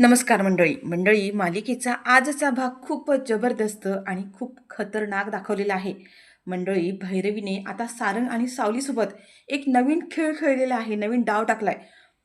नमस्कार मंडळी मालिकेचा आजचा भाग खूपच जबरदस्त आणि खूप खतरनाक दाखवलेला आहे. मंडळी, भैरवीने आता सारंग आणि सावलीसोबत एक नवीन खेळ खेळलेला आहे, नवीन डाव टाकलाय.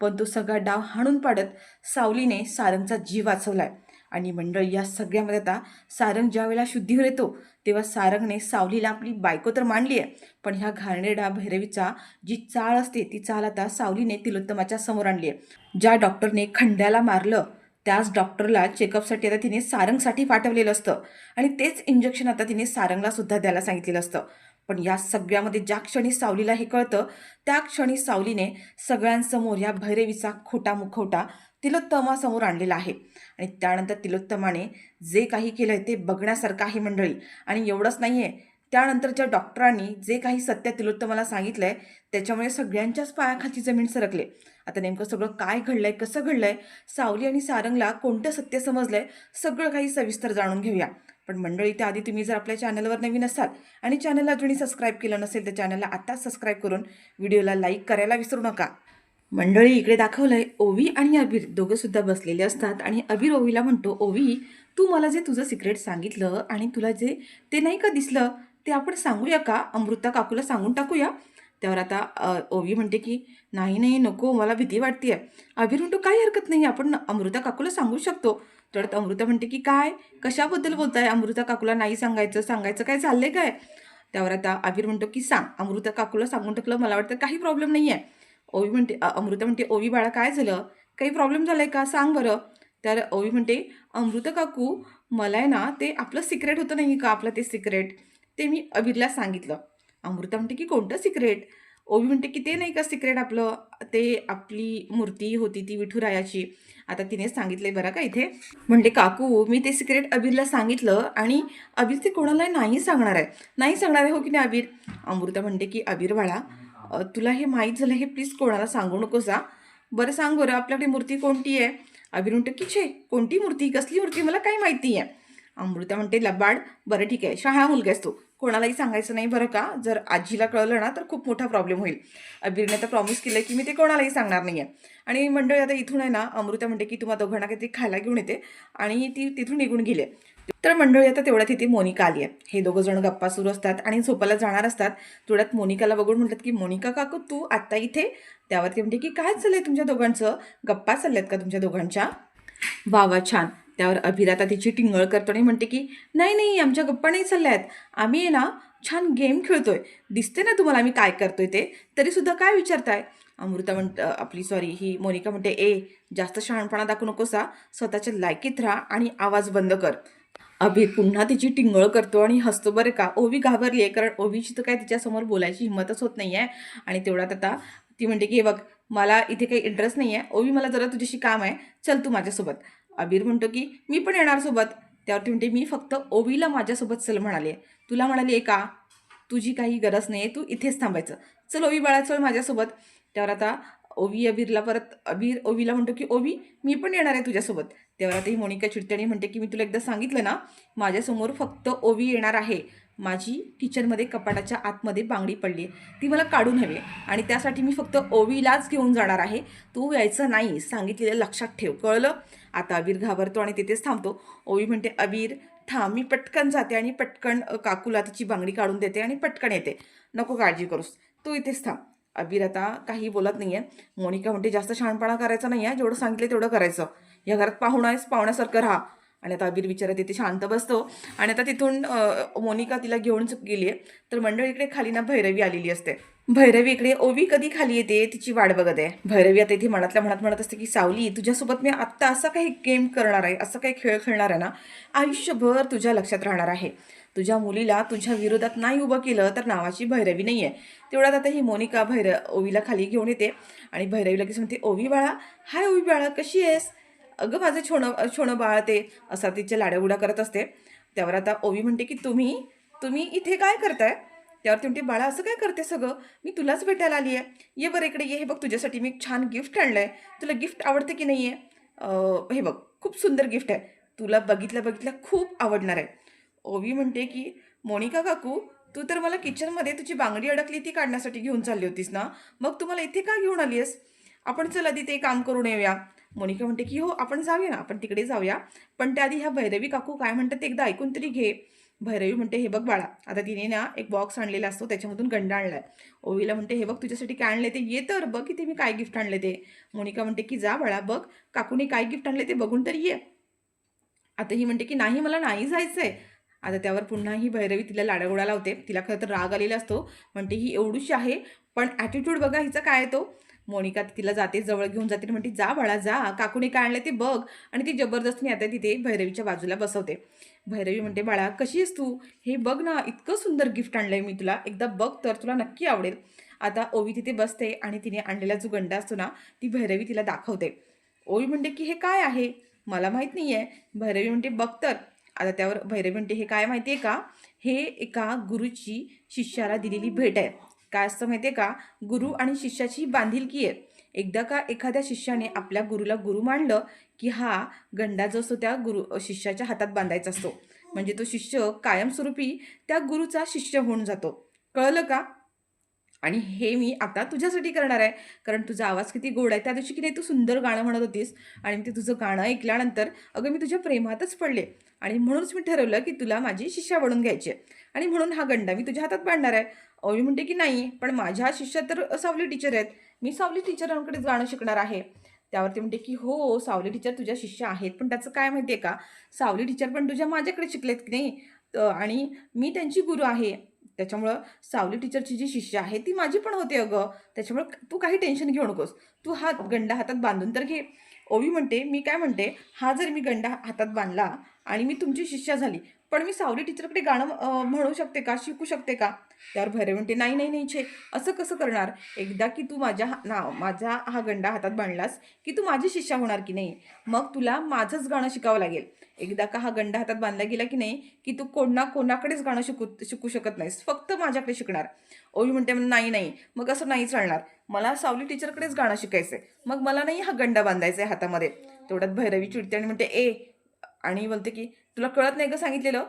पण तो सगळा डाव हाणून पाडत सावलीने सारंगचा जीव वाचवलाय. आणि मंडळी, या सगळ्यामध्ये आता सारंग ज्या वेळेला शुद्धीवर येतो तेव्हा सारंगने सावलीला आपली बायको तर मांडली आहे, पण ह्या घाणेरड्या भैरवीचा जी चाळ असते ती चाळ आता सावलीने तिलोत्तमाच्या समोर आणली आहे. ज्या डॉक्टरने खंड्याला मारलं त्याच डॉक्टरला चेकअपसाठी आता तिने सारंगसाठी पाठवलेलं असतं आणि तेच इंजेक्शन आता तिने सारंगला सुद्धा द्यायला सांगितलेलं असतं. पण या सगळ्यामध्ये ज्या क्षणी सावलीला हे कळतं त्या क्षणी सावलीने सगळ्यांसमोर या भैरवीचा खोटा मुखवटा तिलोत्तमासमोर आणलेला आहे. आणि त्यानंतर तिलोत्तमाने जे काही केलंय ते बघण्यासारखं आहे मंडळी. आणि एवढंच नाहीये, त्यानंतरच्या डॉक्टरांनी जे काही सत्य तिलोत्तमाला सांगितलंय त्याच्यामुळे सगळ्यांच्याच पायाखालची जमीन सरकले. आता नेमकं सगळं काय घडलंय, कसं घडलंय, सावली आणि सारंगला कोणतं सत्य समजलंय, सगळं काही सविस्तर जाणून घेऊया. पण मंडळी, त्याआधी तुम्ही जर आपल्या चॅनलवर नवीन असाल आणि चॅनलला अजूनही सबस्क्राईब केलं नसेल तर चॅनलला आत्ताच सबस्क्राईब करून व्हिडिओला लाईक करायला विसरू नका. मंडळी, इकडे दाखवलंय ओवी आणि अबीर दोघं सुद्धा बसलेले असतात आणि अबीर ओवीला म्हणतो, ओवी, तू मला जे तुझं सिक्रेट सांगितलं आणि तुला जे ते नाही का दिसलं ते आपण सांगूया का, अमृता काकूला सांगून टाकूया. त्यावर आता ओवी म्हणते की नाही नाही नको, मला भीती वाटते. अबीर म्हणतो काही हरकत नाही, आपण अमृता काकूला सांगू शकतो. तर अमृता म्हणते की काय, कशाबद्दल बोलताय, अमृता काकूला नाही सांगायचं, सांगायचं काय चाललंय काय. त्यावर आता अबीर म्हणतो की सांग, अमृता काकूला सांगून टाकलं, मला वाटतं काही प्रॉब्लेम नाही आहे. ओवी म्हणते अमृता म्हणते, ओवी बाळा काय झालं, काही प्रॉब्लेम झालाय का, सांग बरं. तर ओवी म्हणते, अमृता काकू, मला आहे ना ते आपलं सिक्रेट होतं नाही का, आपलं ते सिक्रेट ते मी अबीरला सांगितलं. अमृता म्हणते की कोणतं सिक्रेट. ओवी म्हणते की ते नाही का सिक्रेट आपलं, ते आपली मूर्ती होती ती विठुरायाची, आता तिने सांगितलंय बरं का इथे. म्हणते काकू, मी ते सिक्रेट अबीरला सांगितलं आणि अबीर ते कोणाला नाही सांगणार आहे, नाही सांगणार आहे, हो की नाही अबीर. अमृता म्हणते की अबीर बाळा, तुला हे माहीत झालं हे प्लीज कोणाला सांगू नकोस हा. बरं सांग बरं, आपल्याकडे मूर्ती कोणती आहे. अबीर म्हणतो की छे, कोणती मूर्ती, कसली मूर्ती, मला काही माहिती आहे. अमृता म्हणते लबाड, बरं ठीक आहे, शहाणा मुलगा आहेस तू, कोणालाही सांगायचं नाही बरं का, जर आजीला कळलं ना तर खूप मोठा प्रॉब्लेम होईल. अबीरने तर प्रॉमिस केलं की मी ते कोणालाही सांगणार नाही आहे. आणि मंडळी, आता इथून आहे ना अमृता म्हणते की तुम्हा दोघांना काहीतरी खायला घेऊन येते आणि ती तिथून निघून गेले. तर मंडळी, आता तेवढ्यात तिथे मोनिका आली आहे. हे दोघं जण गप्पा सुरू असतात आणि झोपायला जाणार असतात. तेवढ्यात मोनिकाला बघून म्हणतात की मोनिका काकू, तू आत्ता इथे. त्यावरती म्हणते की काय चाललंय तुमच्या दोघांचं, गप्पा चालल्यात का तुमच्या दोघांच्या. वा वा, छान. त्यावर अभिर आता तिची टिंगळ करतो आणि म्हणते की नाही नाही, आमच्या गप्पा नाही चालल्या आहेत, आम्ही आहे ना छान गेम खेळतोय, दिसते ना तुम्हाला आम्ही काय करतोय ते, तरीसुद्धा काय विचारताय. अमृता आपली सॉरी ही मोनिका म्हणते, ए, जास्त शहाणपणा दाखवू नकोसा, स्वतःच्या लायकीत राहा आणि आवाज बंद कर. अभि पुन्हा तिची टिंगळ करतो आणि हसतो बरं का. ओवी घाबरली आहे, कारण ओवीची तर काय तिच्यासमोर बोलायची हिंमतच होत नाही आहे. आणि तेवढ्यात आता ती म्हणते की हे बघ, मला इथे काही इंटरेस्ट नाही आहे ओवी, मला जरा तुझ्याशी काम आहे, चल तू माझ्यासोबत. अबीर म्हणतो की मी पण येणार सोबत. त्यावरती म्हणते, मी फक्त ओवीला माझ्यासोबत चल म्हणाली आहे, तुला म्हणाली आहे का, तुझी काही गरज नाही आहे, तू इथेच थांबायचं, चल ओवी बाळा चल माझ्यासोबत. त्यावर आता ओवी अबीरला अबीर ओवीला म्हणतो की ओवी, मी पण येणार आहे तुझ्यासोबत. तेव्हा आता ही मोनिका चिडतेने म्हणते की मी तुला एकदा सांगितलं ना, माझ्यासमोर फक्त ओवी येणार आहे. माझी किचनमध्ये कपाटाच्या आतमध्ये बांगडी पडली आहे, ती मला काढून हवी आणि त्यासाठी मी फक्त ओवीलाच घेऊन जाणार आहे, तू यायचं नाही, सांगितलेलं लक्षात ठेव, कळलं. आता अबीर घाबरतो आणि तिथेच थांबतो. ओवी म्हणते, अबीर थांब, मी पटकन जाते आणि पटकन काकूला तिची बांगडी काढून देते आणि पटकन येते, नको काळजी करूस, तू इथेच थांब. अबीर आता काही बोलत नाही आहे. मोनिका म्हणते, जास्त शहाणपणा करायचा नाही आहे, जेवढं सांगितलं तेवढं करायचं, या घरात पाहुणा आहेस, पाहुण्यासारखं राहा. आणि आता अबीर विचारत तिथे शांत बसतो. आणि आता तिथून मोनिका तिला घेऊन गेली आहे. तर मंडळी, इकडे खाली ना भैरवी आलेली असते. भैरवी इकडे ओवी कधी खाली येते तिची वाट बघत आहे. भैरवी आता इथे मनातल्या मनात म्हणत असते की सावली, तुझ्यासोबत मी आत्ता असा काही गेम करणार आहे, असं काही खेळ खेळणार आहे ना, आयुष्यभर तुझ्या लक्षात राहणार आहे. तुझ्या मुलीला तुझ्या विरोधात नाही उभं केलं तर नावाची भैरवी नाही आहे. तेवढ्यात आता ही मोनिका ओवीला खाली घेऊन येते आणि भैरवी लगेच म्हणते, ओवी बाळा, हाय ओवी बाळा, कशी आहेस, अगं माझं छोणं बाळ, ते असा तिच्या लाड्यागुड्या करत असते. त्यावर आता ओवी म्हणते की तुम्ही तुम्ही इथे काय करताय. त्यावर ती म्हणते, बाळा असं काय करते सगळं, मी तुलाच भेटायला आली आहे, ये बरं इकडे ये, हे बघ तुझ्यासाठी मी एक छान गिफ्ट आणलं आहे, तुला गिफ्ट आवडते की नाही आहे, हे बघ खूप सुंदर गिफ्ट आहे, तुला बघितल्या खूप आवडणार आहे. ओवी म्हणते की मोनिका काकू, तू तर मला किचनमध्ये तुझी बांगडी अडकली ती काढण्यासाठी घेऊन चालली होतीस ना, मग तू मला इथे का घेऊन आली आहेस, आपण चल आधी ते काम करून येऊया. मोनिका म्हणते की हो आपण जाऊया ना, आपण तिकडे जाऊया. पण त्याआधी ह्या भैरवी काकू काय म्हणतात ते एकदा ऐकून तरी घे. भैरवी म्हणते हे बघ बाळा, आता तिने ना एक बॉक्स आणलेला असतो त्याच्यामधून गंडा आणलाय. ओवीला म्हणते हे बघ तुझ्यासाठी काय आणले ते, ये तर बघ की ते मी काय गिफ्ट आणले ते. मोनिका म्हणते की जा बाळा बघ, काकूने काय गिफ्ट आणले ते बघून तरी ये. आता ही म्हणते की नाही मला नाही जायचंय. आता त्यावर पुन्हा ही भैरवी तिला लाडागोडा लावते. तिला खरं तर राग आलेला असतो. म्हणते ही एवढीशी आहे, पण ॲटिट्यूड बघा हिचा काय आहे तो. मोनिका तिला जाते, जवळ घेऊन जाते आणि म्हणते जा बाळा जा, काकूने काय आणलं ते बघ. आणि ती जबरदस्तीने आता तिथे भैरवीच्या बाजूला बसवते. भैरवी म्हणते बाळा कशी आहेस तू, हे बघ ना इतकं सुंदर गिफ्ट आणलंय मी तुला, एकदा बघ तर तुला नक्की आवडेल. आता ओवी तिथे बसते आणि तिने आणलेला जो गंडा असतो ना, ती भैरवी तिला दाखवते. ओवी म्हणते की हे काय आहे, मला माहीत नाही आहे. भैरवी म्हणते बघ तर. आता त्यावर भैरवी म्हणते हे काय माहिती आहे का, हे एका गुरुची शिष्याला दिलेली भेट आहे. काय असतं माहिती आहे का, गुरु आणि शिष्याची बांधिलकी आहे. एकदा का एखाद्या शिष्याने आपल्या गुरुला गुरु मानलं की हा गंडा जो असतो त्या शिष्याच्या हातात बांधायचा असतो. म्हणजे तो शिष्य कायमस्वरूपी त्या गुरुचा शिष्य होऊन जातो. कळलं का? आणि हे मी आता तुझ्यासाठी करणार आहे. कारण तुझा आवाज किती गोड आहे. त्या दिवशी की नाही तू सुंदर गाणं म्हणत होतीस आणि मी ते तुझं गाणं ऐकल्यानंतर अगं मी तुझ्या प्रेमातच पडले. आणि म्हणूनच मी ठरवलं की तुला माझी शिष्या बनून घ्यायची आहे. आणि म्हणून हा गंडा मी तुझ्या हातात बांधणार आहे. ओवी म्हणते की नाही, पण माझ्या शिष्यात तर सावली टीचर आहेत. मी सावली टीचरांकडेच गाणं शिकणार आहे. त्यावरती म्हणते की हो सावली टीचर तुझ्या शिष्या आहेत, पण त्याचं काय माहिती आहे का, सावली टीचर पण तुझ्या माझ्याकडे शिकलेत की नाही. आणि मी त्यांची गुरु आहे. त्याच्यामुळं सावली टीचरची जी शिष्य आहे ती माझी पण होते अगं. त्याच्यामुळं तू काही टेन्शन घेऊ नकोस. तू हा गंडा हातात बांधून तर घे. ओवी म्हणते मी काय म्हणते, हा जर मी गंडा हातात बांधला आणि मी तुमची शिष्या झाली, पण मी सावली टीचरकडे गाणं म्हणू शकते का, शिकू शकते का? त्यावर भैरव म्हणते नाही नाही नाही छे, असं कसं करणार. एकदा की तू माझा हा गंडा हातात बांधलास की तू माझी शिष्या होणार की नाही, मग तुला माझंच गाणं शिकावं लागेल. एकदा का हा गंडा हातात बांधला गेला की नाही, की तू कोणाकडेच गाणं शिकू शकत नाहीस, फक्त माझ्याकडे शिकणार. ओवी म्हणते नाही नाही, मग असं नाही चालणार, मला सावली टीचरकडेच गाणं शिकायचंय, मग मला नाही हा गंडा बांधायचा आहे हातामध्ये. तेवढ्यात भैरवी चिडते आणि म्हणते ए, आणि बोलते की तुला कळत नाही का सांगितलेलं.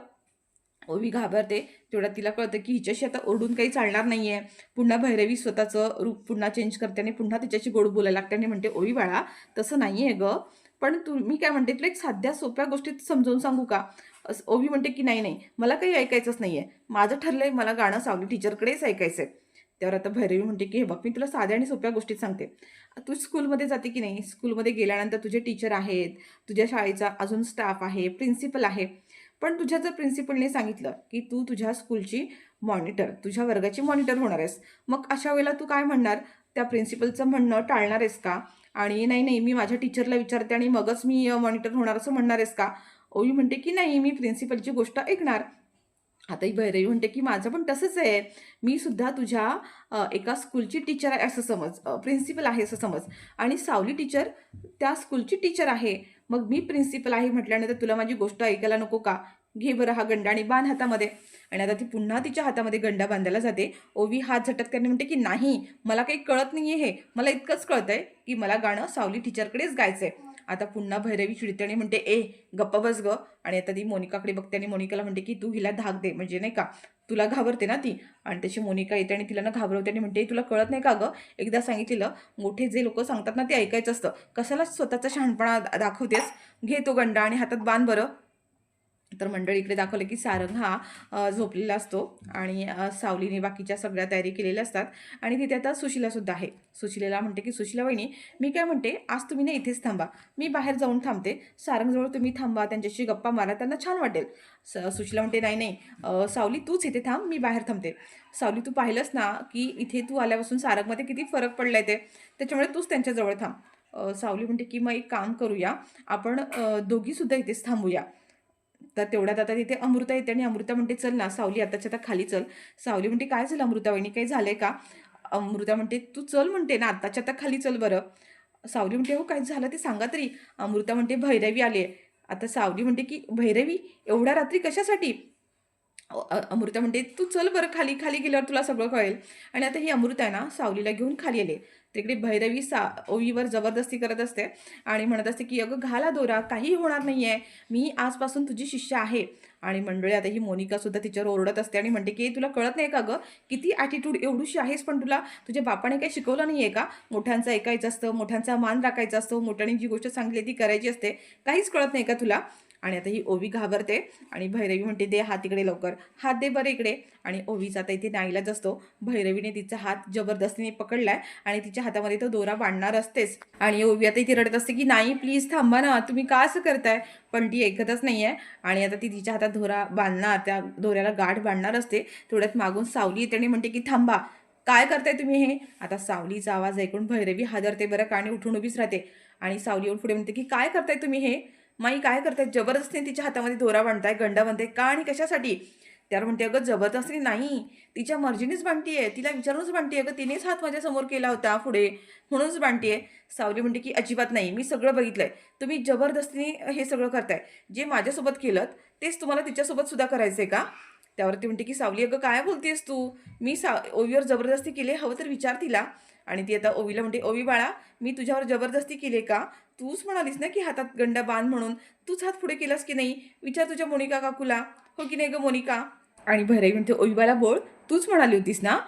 ओवी घाबरते. तेवढ्यात तिला कळतं की हिच्याशी आता ओरडून काही चालणार नाही आहे. पुन्हा भैरवी स्वतःचं रूप पुन्हा चेंज करते आणि पुन्हा तिच्याशी गोड बोलायला लागते आणि म्हणते ओवी बाळा तसं नाही आहे गं, पण मी काय म्हणते तुला एक साध्या सोप्या गोष्टीत समजावून सांगू का. ओवी म्हणते की नाही नाही, मला काही ऐकायचंच नाही आहे, माझं ठरलं आहे मला गाणं सावली टीचरकडेच ऐकायचं आहे. त्यावर आता भैरवी म्हणते की हे बघ मी तुला साध्या आणि सोप्या गोष्टीत सांगते. तू स्कूलमध्ये जाते की नाही, स्कूलमध्ये गेल्यानंतर तुझे टीचर आहेत, तुझ्या शाळेचा अजून स्टाफ आहे, प्रिन्सिपल आहे. पण तुझ्या जर प्रिन्सिपलने सांगितलं की तू तुझ्या स्कूलची मॉनिटर, तुझ्या वर्गाची मॉनिटर होणार आहेस, मग अशा वेळेला तू काय म्हणणार, त्या प्रिन्सिपलचं म्हणणं टाळणार आहेस का? आणि नाही नाही मी माझ्या टीचरला विचारते आणि मगच मी मॉनिटर होणार असं म्हणणार आहेस का? ओवी म्हणते की नाही मी प्रिन्सिपलची गोष्ट ऐकणार. आता ही भैरवी म्हणते की माझं पण तसंच आहे, मी सुद्धा तुझ्या एका स्कूलची टीचर आहे असं समज, प्रिन्सिपल आहे असं समज, आणि सावली टीचर त्या स्कूलची टीचर आहे. मग मी प्रिन्सिपल आहे म्हटल्यानंतर तुला माझी गोष्ट ऐकायला नको का? घे बरं हा गंडा आणि बांध हातामध्ये. आणि आता ती पुन्हा तिच्या हातामध्ये गंडा बांधायला जाते. ओवी हात झटकते म्हणते की नाही, मला काही कळत नाही आहे, हे मला इतकंच कळतंय की मला गाणं सावली टीचरकडेच गायचंय. आता पुन्हा भैरवी चिडते आणि म्हणते ए गप्पा बस ग. आणि आता ती मोनिकाकडे बघते आणि मोनिकाला म्हणते की तू हिला धाक दे, म्हणजे नाही का तुला घाबरते ना ती. आणि तशी मोनिका येते आणि तिला ना घाबरवते आणि म्हणते तुला कळत नाही का गं, एकदा सांगितलेलं मोठे जे लोक सांगतात ना ते ऐकायचं असतं, कशाला स्वतःचा शहाणपणा दाखवतेस. घे तो गंडा आणि हातात बांध बरं. तर मंडळी इकडे दाखवलं की सारंग हा झोपलेला असतो आणि सावलीने बाकीच्या सगळ्या तयारी केलेल्या असतात. आणि तिथे आता सुशिलासुद्धा आहे. सुशिलेला म्हणते की सुशिला वहिनी मी काय म्हणते, आज तुम्ही ना इथेच थांबा, मी बाहेर जाऊन थांबते, सारंगजवळ तुम्ही थांबा, त्यांच्याशी गप्पा मारा, त्यांना छान वाटेल. सुशिला म्हणते नाही नाही सावली तूच इथे थांब, मी बाहेर थांबते. सावली तू पाहिलंस ना की इथे तू आल्यापासून सारंगमध्ये किती फरक पडला आहे ते, त्याच्यामुळे तूच त्यांच्याजवळ थांब. सावली म्हणते की मग एक काम करूया, आपण दोघीसुद्धा इथेच थांबूया. तर तेवढ्यात आता तिथे अमृता येते आणि अमृता म्हणते चल ना सावली आताच्या आता खाली चल. सावली म्हणते काय झालं अमृता वहिनी, काही झालंय का? अमृता म्हणते तू चल म्हणते ना आत्ताच्या आता खाली चल बरं. सावली म्हणते हो काय झालं ते सांगा तरी. अमृता म्हणते भैरवी आली आहे. आता सावली म्हणते की भैरवी एवढ्या रात्री कशासाठी? अमृता म्हणते तू चल बरं खाली, खाली गेल्यावर तुला सगळं कळेल. आणि आता ही अमृता आहे ना सावलीला घेऊन खाली आले. तिकडे भैरवी ओवीवर जबरदस्ती करत असते आणि म्हणत असते की अगं घाला दोरा, काही होणार नाही आहे, मी आजपासून तुझी शिष्य आहे. आणि मंडळी आता ही मोनिकासुद्धा तिच्यावर ओरडत असते आणि म्हणते की तुला कळत नाही का गं, किती ॲटिट्यूड, एवढीशी आहेस पण तुला तुझ्या बापाने काही शिकवलं नाही आहे का? मोठ्यांचं ऐकायचं असतं, मोठ्यांचा मान राखायचा असतो, मोठ्याने जी गोष्ट सांगली ती करायची असते, काहीच कळत नाही का तुला? आणि आता ही ओवी घाबरते आणि भैरवी म्हणते दे हात इकडे लवकर, हात दे बरं इकडे. आणि ओवीचा आता इथे नाईलाज असतो. भैरवीने तिचा हात जबरदस्तीने पकडलाय आणि तिच्या हातामध्ये तो दोरा बांधणार असतेच. आणि ओवी आता इथे रडत असते की नाही प्लीज थांबा ना, तुम्ही का असं करताय? पण ती ऐकतच नाहीये. आणि आता ती तिच्या हातात दोरा बांधणार, त्या दोऱ्याला गाठ बांधणार असते. तेवढ्यात मागून सावली येते आणि म्हणते की थांबा, काय करताय तुम्ही हे? आता सावलीचा आवाज ऐकून भैरवी हादरते बरं का आणि उठून उभीच राहते. आणि सावली येऊन पुढे म्हणते की काय करताय तुम्ही हे? माई काय करताय? जबरदस्तीने तिच्या हातामध्ये दोरा बांधताय, गंडा बांधताय का आणि कशासाठी? त्यावर म्हणते अगं जबरदस्ती नाही, तिच्या मर्जीनेच बांधतीये, तिला विचारूनच बांधतीये, अगं तिनेच हात माझ्यासमोर केला होता पुढे, म्हणूनच बांधतीये. सावली म्हणते की अजिबात नाही, मी सगळं बघितलंय, तुम्ही जबरदस्तीने हे सगळं करताय, जे माझ्यासोबत केलं तेच तुम्हाला तिच्यासोबत सुद्धा करायचंय का? त्यावरती म्हणते की सावली अगं काय बोलतेस तू? मी ओवीवर जबरदस्ती केली, हवं तर विचार तिला. आणि ती आता ओवीला म्हणते ओवी बाळा, मी तुझ्यावर जबरदस्ती केली का? तूच म्हणालीस ना की हातात गंडा बांध म्हणून, तूच हात पुढे केलास की नाही? विचार तुझ्या मोनिका काकूला, हो की नाही गं मोनिका? आणि भैरवी म्हणते ओवी बाळा बोल, तूच म्हणाली होतीस ना,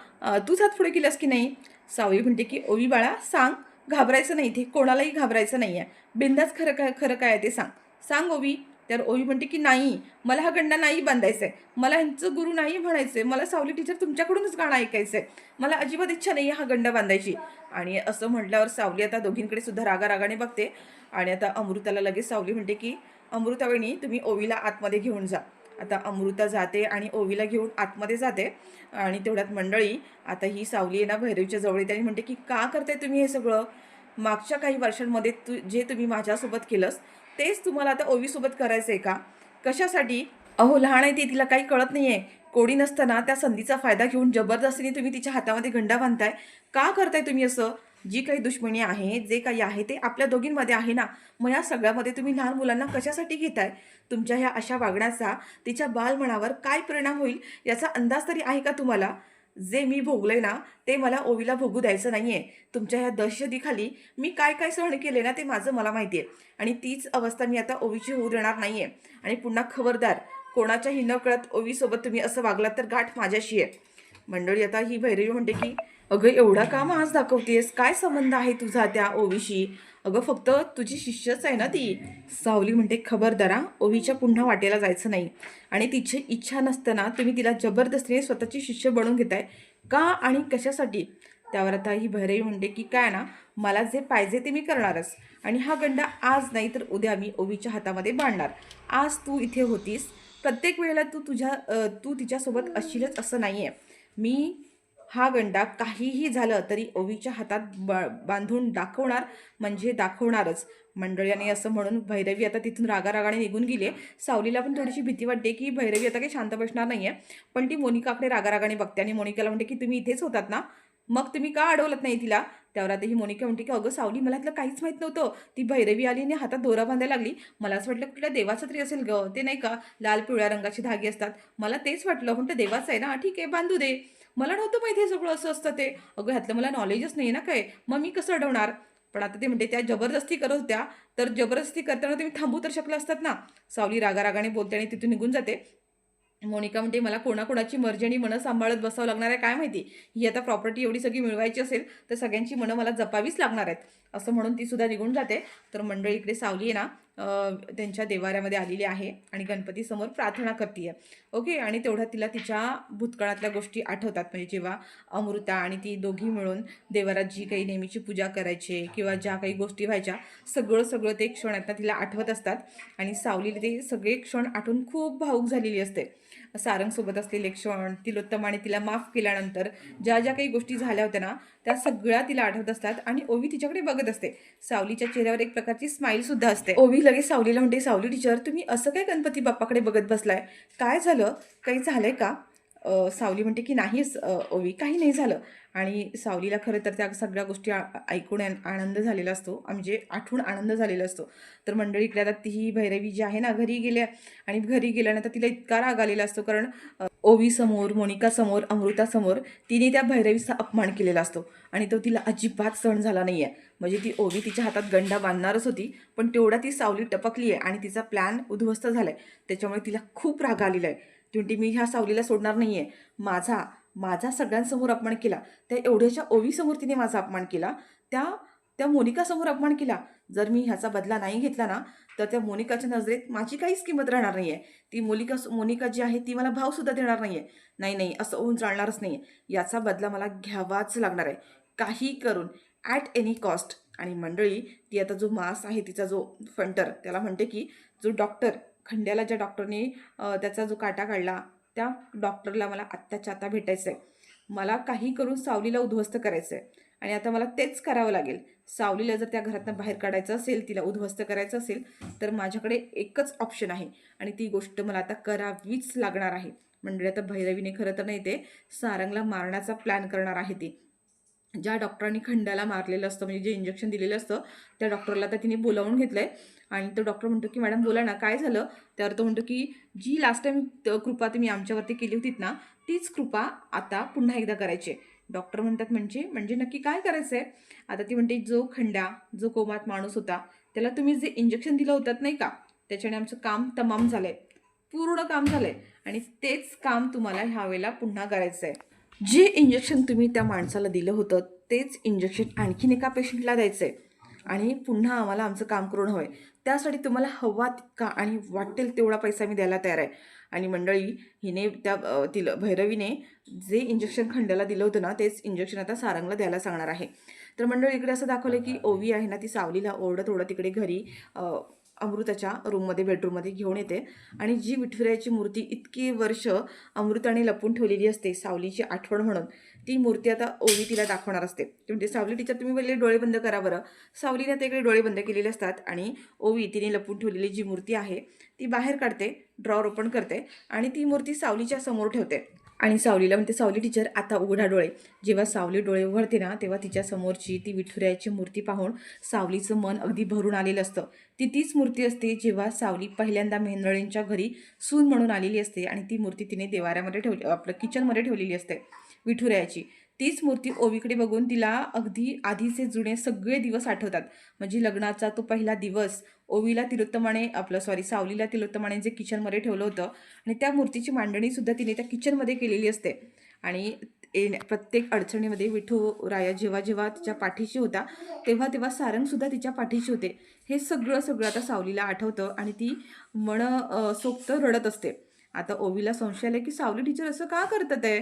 तूच हात पुढे केलास की नाही? सावली म्हणते की ओवी बाळा सांग, घाबरायचं नाही, ते कोणालाही घाबरायचं नाही आहे, बिंदास खरं काय आहे ते सांग, सांग ओवी. तर ओवी म्हणते की नाही, मला हा गंडा नाही बांधायचा आहे, मला ह्यांचं गुरु नाही म्हणायचं आहे, मला सावली टीचर तुमच्याकडूनच गाणं ऐकायचं आहे, मला अजिबात इच्छा नाही आहे हा गंडा बांधायची. आणि असं म्हटल्यावर सावली आता दोघींकडे सुद्धा रागारागाने बघते. आणि आता अमृताला लगेच सावली म्हणते की अमृता वहिनी तुम्ही ओवीला आतमध्ये घेऊन जा. आता अमृता जाते आणि ओवीला घेऊन आतमध्ये जाते. आणि तेवढ्यात मंडळी आता ही सावली आहे ना भैरवीच्या जवळ येते आणि म्हणते की का करताय तुम्ही हे सगळं? मागच्या काही वर्षांमध्ये जे तुम्ही माझ्यासोबत केलंस तेच तुम्हाला आता ओवीसोबत करायचं आहे का? कशासाठी? अहो लहान आहे ती, तिला काही कळत नाही आहे. कोडी नसताना त्या संधीचा फायदा घेऊन जबरदस्तीने तुम्ही तिच्या हातामध्ये गंडा बांधताय. का करताय तुम्ही असं? जी काही दुश्मनी आहे, जे काही आहे ते आपल्या दोघींमध्ये आहे ना. मग या सगळ्यामध्ये तुम्ही लहान मुलांना कशासाठी घेताय? तुमच्या ह्या अशा वागण्याचा तिच्या बालमनावर काय परिणाम होईल याचा अंदाज तरी आहे का तुम्हाला? जे मी भोगले ना ते मला ओवीला भोगू द्यायचं नाही आहे. तुमच्या ह्या दहशतीखाली मी काय काय सहन केले ना ते माझं मला माहिती आहे. आणि तीच अवस्था मी आता ओवीची होऊ देणार नाही आहे. आणि पुन्हा खबरदार, कोणाच्याही न कळत ओवीसोबत तुम्ही असं वागलात तर गाठ माझ्याशी आहे. मंडळी आता ही भैरवी म्हणते की अगं एवढा का आज दाखवतेस? काय संबंध आहे तुझा त्या ओवीशी? अगं फक्त तुझी शिष्यच आहे ना ती. सावली म्हणते खबरदारा, ओवीच्या पुन्हा वाटेला जायचं नाही. आणि तिची इच्छा नसताना तुम्ही तिला जबरदस्तीने स्वतःची शिष्य बनवून घेताय का आणि कशासाठी? त्यावर आता ही भैरवी म्हणते की काय ना, मला जे पाहिजे ते मी करणारच. आणि हा गंडा आज नाही तर उद्या मी ओवीच्या हातामध्ये बांधणार. आज तू इथे होतीस, प्रत्येक वेळेला तू तिच्यासोबत असशीलच असं नाही आहे. मी हा गंडा काहीही झालं तरी ओवीच्या हातात बांधून दाखवणार म्हणजे दाखवणारच. मंडळीने असं म्हणून भैरवी आता तिथून रागारागाने निघून गेली आहे. सावलीला पण थोडीशी भीती वाटते की भैरवी आता काही शांत बसणार नाही आहे. पण ती मोनिकाकडे रागारागाने बघते आणि मोनिकाला म्हणते की तुम्ही इथेच होतात ना, मग तुम्ही का अडवलत नाही तिला? त्यावर आता ही मोनिका म्हणते की अगं सावली, मला त्याला काहीच माहीत नव्हतं. ती भैरवी आली आणि हातात दोरा बांधायला लागली, मला असं वाटलं कुठल्या देवाचं तरी असेल गं, ते नाही का लाल पिवळ्या रंगाचे धागे असतात, मला तेच वाटलं. म्हणतं देवाचं आहे ना, ठीक आहे बांधू दे. मला नव्हतं माहिती हे सगळं असं असतं ते. अगं ह्यातलं मला नॉलेजच नाही ना काय, मग मी कसं अडवणार? पण आता ते म्हणते त्या जबरदस्ती करत होत्या, तर जबरदस्ती करताना तुम्ही थांबू तर शकलं असतात ना. सावली रागारागाने बोलते आणि तिथून निघून जाते. मोनिका म्हणते मला कोणाकोणाची मर्जी आणि मनं सांभाळत बसावं लागणार आहे काय माहिती. ही आता प्रॉपर्टी एवढी सगळी मिळवायची असेल तर सगळ्यांची मनं मला जपावीच लागणार आहेत, असं म्हणून ती सुद्धा निघून जाते. तर मंडळी इकडे सावली आहे ना त्यांच्या देवाऱ्यामध्ये आलेली आहे आणि गणपतीसमोर प्रार्थना करते. ओके. आणि तेवढ्यात तिला तिच्या भूतकाळातल्या गोष्टी आठवतात. म्हणजे जेव्हा अमृता आणि ती दोघी मिळून देवारात जी काही नेहमीची पूजा करायचे किंवा ज्या काही गोष्टी व्हायच्या, सगळं ते क्षण आता तिला आठवत असतात. आणि सावलीला ते सगळे क्षण आठवून खूप भावूक झालेली असते. सारंगसोबत असलेले क्षण, तिलोत्तमाने तिला माफ केल्यानंतर ज्या ज्या काही गोष्टी झाल्या होत्या ना त्या सगळ्या तिला आठवत असतात. आणि ओवी तिच्याकडे बघत असते. सावलीच्या चेहऱ्यावर एक प्रकारची स्माईल सुद्धा असते. ओवी लगेच सावलीला म्हणते सावली टीचर, तुम्ही असं काय गणपती बाप्पाकडे बघत बसलाय? काय झालं? काही झालंय का? सावली म्हणते की नाहीच ओवी काही नाही झालं. आणि सावलीला खरं तर त्या सगळ्या गोष्टी ऐकून आनंद झालेला असतो, म्हणजे आठवून आनंद झालेला असतो. तर मंडळी इकडे आता ती भैरवी जी आहे ना घरी गेल्या, आणि घरी गेल्यानंतर तिला इतका राग आलेला असतो, कारण ओवीसमोर, मोनिकासमोर, अमृतासमोर तिने त्या भैरवीचा अपमान केलेला असतो आणि तो तिला अजिबात सहन झाला नाही आहे. म्हणजे ती ओवी तिच्या हातात गंडा बांधणारच होती, पण तेवढा ती सावली टपकली आहे आणि तिचा प्लॅन उद्ध्वस्त झाला आहे. त्याच्यामुळे तिला खूप राग आलेला आहे. ती म्हणते मी ह्या सावलीला सोडणार नाही आहे. माझा माझा सगळ्यांसमोर अपमान केला, त्या एवढ्याच्या ओवीसमोर तिने माझा अपमान केला, त्या त्या मोनिकासमोर अपमान केला. जर मी ह्याचा बदला नाही घेतला ना, तर त्या मोनिकाच्या नजरेत माझी काहीच किंमत राहणार नाही आहे. ती मोनिका जी आहे ती मला भावसुद्धा देणार नाही आहे. नाही, नाही, असं होऊन चालणारच नाही आहे. याचा बदला मला घ्यावाच लागणार आहे, काही करून, ॲट एनी कॉस्ट. आणि मंडळी ती आता जो मास आहे तिचा जो फंटर, त्याला म्हणते की जो डॉक्टर खंड्याला, ज्या डॉक्टरने त्याचा जो काटा काढला, त्या डॉक्टरला मला आत्ताच्या आता भेटायचं आहे. मला काही करून सावलीला उद्ध्वस्त करायचं आहे आणि आता मला तेच करावं लागेल. सावलीला जर त्या घरातनं बाहेर काढायचं असेल, तिला उद्ध्वस्त करायचं असेल, तर माझ्याकडे एकच ऑप्शन आहे आणि ती गोष्ट मला आता करावीच लागणार आहे. म्हणजे आता भैरवीने खरं तर नाही, ते सारंगला मारण्याचा प्लॅन करणार आहे ती. ज्या डॉक्टरांनी खंड्याला मारलेलं असतं, म्हणजे जे इंजेक्शन दिलेलं असतं, त्या डॉक्टरला तर तिने बोलावून घेतलं आहे. आणि तो डॉक्टर म्हणतो की मॅडम बोला ना, काय झालं? त्यावर तो म्हणतो की जी लास्ट टाईम कृपा तुम्ही आमच्यावरती केली होतीत ना, तीच कृपा आता पुन्हा एकदा करायची आहे. डॉक्टर म्हणतात म्हणजे म्हणजे नक्की काय करायचं आहे? आता ती म्हणते जो खंड्या, जो कोमात माणूस होता, त्याला तुम्ही जे इंजेक्शन दिलं होतं नाही का, त्याच्याने आमचं काम तमाम झालं आहे, पूर्ण काम झालं आहे, आणि तेच काम तुम्हाला ह्यावेळेला पुन्हा करायचं आहे. जे इंजेक्शन तुम्ही त्या माणसाला दिलं होतं, तेच इंजेक्शन आणखीन एका पेशंटला द्यायचं आहे आणि पुन्हा आम्हाला आमचं काम करून हवं आहे. त्यासाठी तुम्हाला हवा तितका आणि वाटेल तेवढा पैसा मी द्यायला तयार आहे. आणि मंडळी हिने तिला भैरवीने जे इंजेक्शन खंड्याला दिलं होतं ना, तेच इंजेक्शन आता सारंगला द्यायला सांगणार आहे. तर मंडळी इकडे असं दाखवलं की ओवी आहे ना, ती सावलीला ओरडत ओरडत तिकडे घरी अमृताच्या रूममध्ये, बेडरूममध्ये घेऊन येते. आणि जी विठुरायाची मूर्ती इतकी वर्ष अमृताने लपून ठेवलेली असते सावलीची आठवण म्हणून, ती मूर्ती आता ओवी तिला दाखवणार असते. ती म्हणते सावली टीचर तुम्ही पहिले डोळे बंद करा बरं. सावलीने आता इकडे डोळे बंद केलेले असतात आणि ओवी तिने लपून ठेवलेली जी मूर्ती आहे ती बाहेर काढते, ड्रॉवर ओपन करते आणि ती मूर्ती सावलीच्या समोर ठेवते. आणि सावलीला म्हणते सावली टीचर आता उघडा डोळे. जेव्हा सावली डोळे उघडते ना, तेव्हा तिच्या समोरची ती विठुरायाची मूर्ती पाहून सावलीचं मन अगदी भरून आलेलं असतं. ती तीच मूर्ती असते जेव्हा सावली पहिल्यांदा मेंढळींच्या घरी सून म्हणून आलेली असते आणि ती मूर्ती तिने देवाऱ्यामध्ये आपलं किचनमध्ये ठेवलेली असते विठुरायाची. तीच मूर्ती ओवीकडे बघून तिला अगदी आधीचे जुने सगळे दिवस आठवतात. म्हणजे लग्नाचा तो पहिला दिवस, ओवीला तिलोत्तमाने सावलीला तिलोत्तमाने जे किचनमध्ये ठेवलं होतं, आणि त्या मूर्तीची मांडणीसुद्धा तिने त्या किचनमध्ये केलेली असते. आणि प्रत्येक अडचणीमध्ये विठुराया जेव्हा जेव्हा तिच्या पाठीशी होता, तेव्हा तेव्हा सारंगसुद्धा तिच्या पाठीशी होते. हे सगळं सगळं आता सावलीला आठवतं आणि ती सोक्त रडत असते. आता ओवीला संशय आला की सावली टीचर असं का करतात आहे?